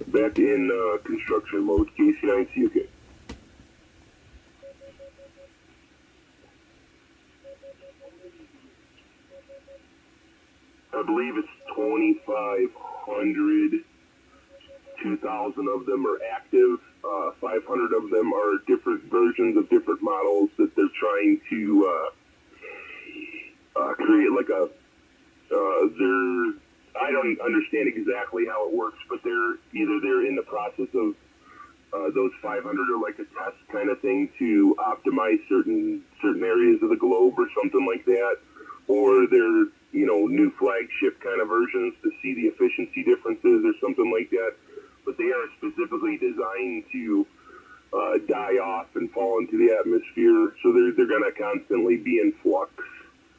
Back in construction mode, KC9CUK. I believe it's 2,500. 2,000 of them are active. 500 of them are different versions of different models that they're trying to create like a. I don't understand exactly how it works, but they're in the process of those 500 are like a test kind of thing to optimize certain areas of the globe or something like that, or they're new flagship kind of versions to see the efficiency differences or something like that. But they are specifically designed to die off and fall into the atmosphere, so they're going to constantly be in flux,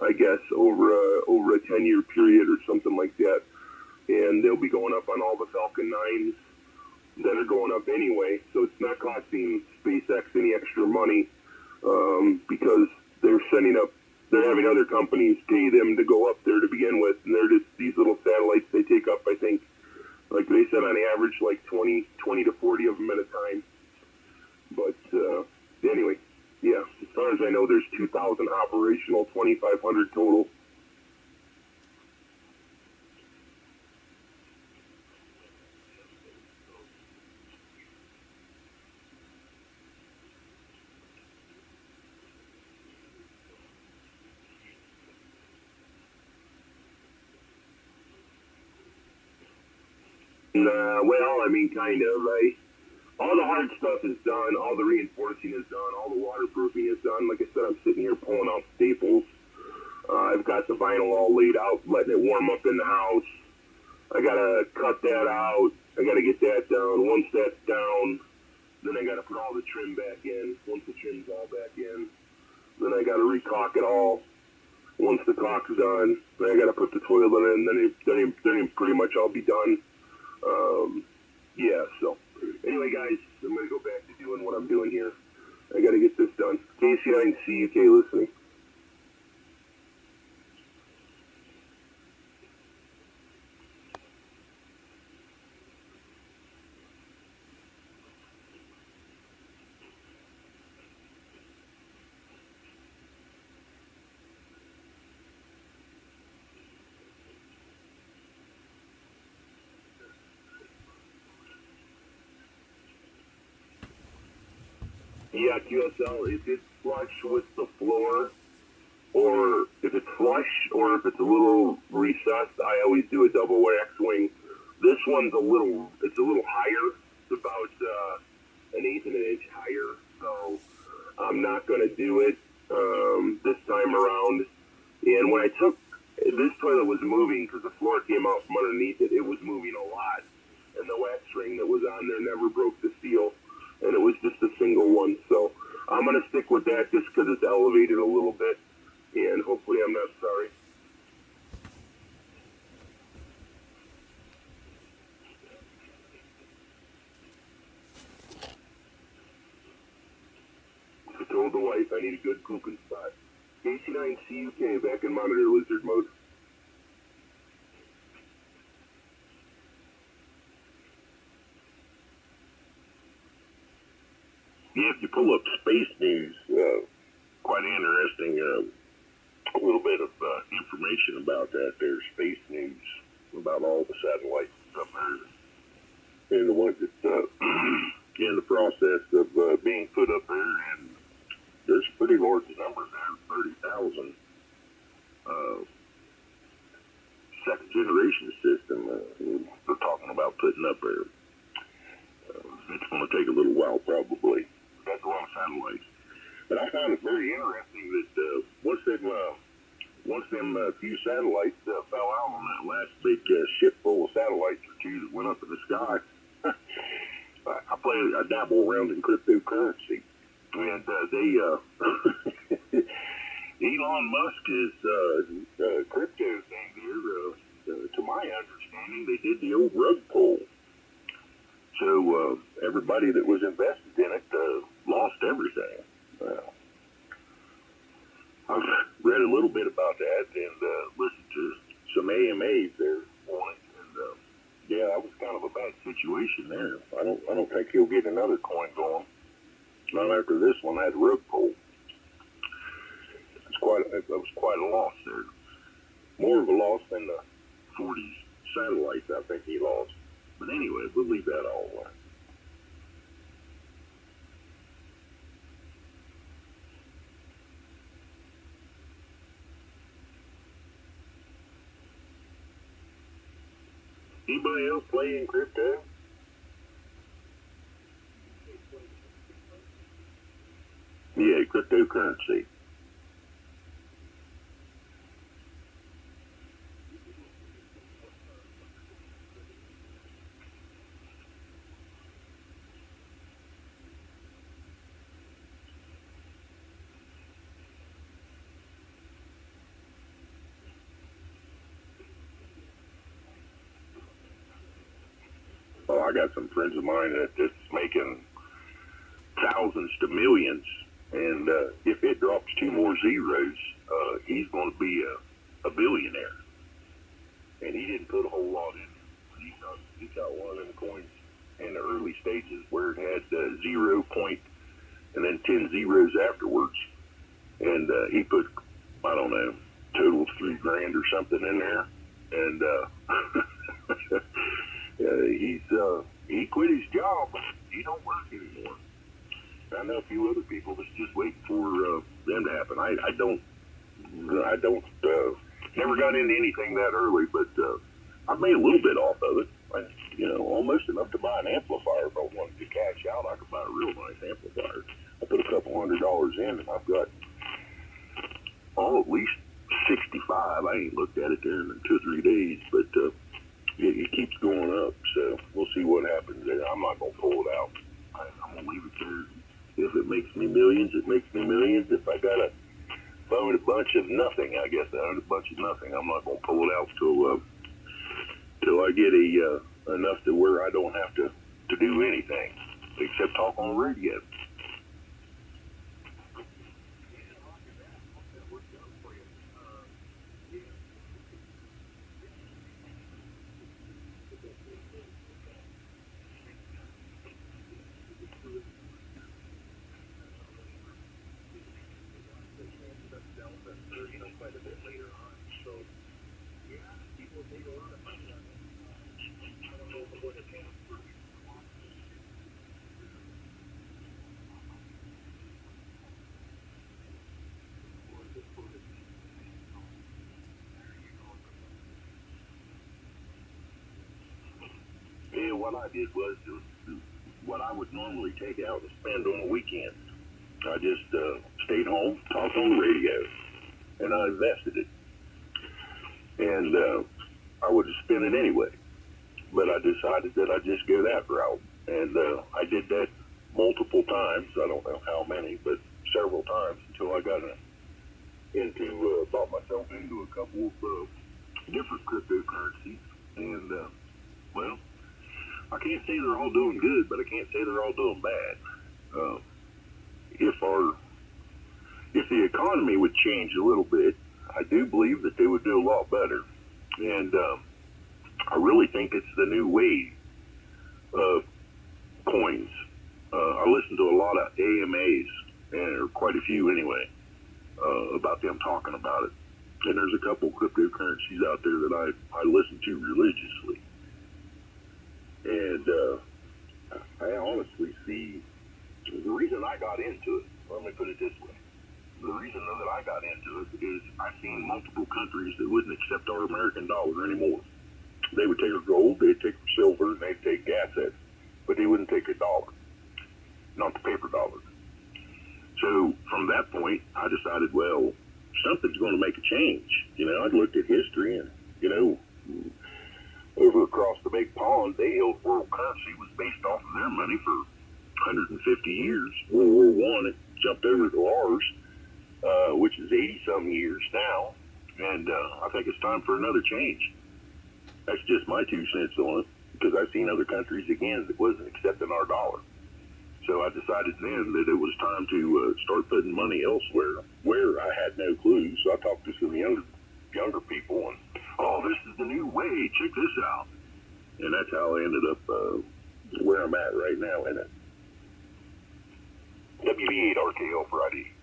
I guess, over a 10-year period or something like that. And they'll be going up on all the Falcon 9s that are going up anyway. So it's not costing SpaceX any extra money because they're having other companies pay them to go up there to begin with. And they're just these little satellites they take up, I think, like they said, on average, like 20 to 40 of them at a time. But anyway, yeah, as far as I know, there's 2,000 operational, 2,500 total. Well, I mean, kind of. All the hard stuff is done. All the reinforcing is done. All the waterproofing is done. Like I said, I'm sitting here pulling out staples. I've got the vinyl all laid out, letting it warm up in the house. I got to cut that out. I got to get that down. Once that's down, then I got to put all the trim back in. Once the trim's all back in, then I got to recaulk it all. Once the caulk's done, then I got to put the toilet in. Then pretty much I'll be done. Yeah, so anyway, guys, I'm going to go back to doing what I'm doing here. I got to get this done. KC9CUK listening. Yeah, QSL, if it's flush with the floor, or if it's flush, or if it's a little recessed, I always do a double wax wing. This one's a little higher. It's about an eighth of an inch higher, so I'm not going to do it this time around. And when I took, this toilet was moving because the floor came out from underneath it. It was moving a lot, and the wax ring that was on there never broke the seal, and it was just a single one. So I'm going to stick with that just because it's elevated a little bit, and hopefully I'm not sorry. I told the wife I need a good pooping spot. KC9CUK back in monitor lizard mode. Yeah, if you pull up Space News, quite interesting. A little bit of information about that. There's Space News about all the satellites up there and the ones that in the process of being put up there. And there's a pretty large number there, 30,000. Second generation system they're talking about putting up there. It's going to take a little while probably. That's a lot of satellites. But I found it very interesting that once them few satellites fell out on that last big ship full of satellites or two that went up in the sky, I dabble around in cryptocurrency, and Elon Musk's crypto thing there. To my understanding, they did the old rug pull. So everybody that was invested in it lost everything. I've read a little bit about that and listened to some AMAs there on it. And Yeah, that was kind of a bad situation there. I don't think he'll get another coin going. Not after this one. That rug pull. That was quite a loss there. More of a loss than the 40s satellites I think he lost. But anyway, we'll leave that all alone. Anybody else playing crypto? Yeah, cryptocurrency. Oh, I got some friends of mine that's making thousands to millions, and if it drops two more zeros, he's going to be a billionaire. And he didn't put a whole lot in. He got one of the coins in the early stages where it had 0 point and then 10 zeros afterwards, and he put, I don't know, total of $3,000 or something in there, and he quit his job. He don't work anymore. I know a few other people that's just waiting for them to happen. I don't never got into anything that early, but I've made a little bit off of it. Almost enough to buy an amplifier. If I wanted to cash out, I could buy a real nice amplifier. I put a couple $100 in, and I've got at least 65. I ain't looked at it there in 2 or 3 days, but it keeps going up. So we'll see what happens there. I'm not gonna pull it out. I'm gonna leave it there. If it makes me millions, it makes me millions. If I gotta own a bunch of nothing, I guess I own a bunch of nothing. I'm not gonna pull it out till I get enough to where I don't have to do anything except talk on the radio. Yeah, what I did was what I would normally take out and spend on a weekend. I just stayed home, talked on the radio, and I invested it. And I would have spent it anyway. But I decided that I'd just go that route. And I did that multiple times. I don't know how many, but several times until I got bought myself into a couple of different cryptocurrencies. And, well, I can't say they're all doing good, but I can't say they're all doing bad. Uh, if the economy would change a little bit, I do believe that they would do a lot better. And I really think it's the new wave of coins. I listen to a lot of AMAs, or quite a few anyway, about them talking about it. And there's a couple cryptocurrencies out there that I listen to religiously. And I honestly see the reason I got into it, let me put it this way. The reason that I got into it is I've seen multiple countries that wouldn't accept our American dollar anymore. They would take our gold, they'd take our silver, and they'd take assets, but they wouldn't take a dollar, not the paper dollar. So from that point, I decided, well, something's going to make a change. I looked at history and, over across the big pond, they held world currency was based off of their money for 150 years. World War I, it jumped over to ours, which is 80-some years now, and I think it's time for another change. That's just my 2 cents on it, because I've seen other countries, again, that wasn't accepting our dollar. So I decided then that it was time to start putting money elsewhere, where I had no clue. So I talked to some younger people, and, oh, this is the new way, check this out. And that's how I ended up where I'm at right now in it. WV8 RKO Friday.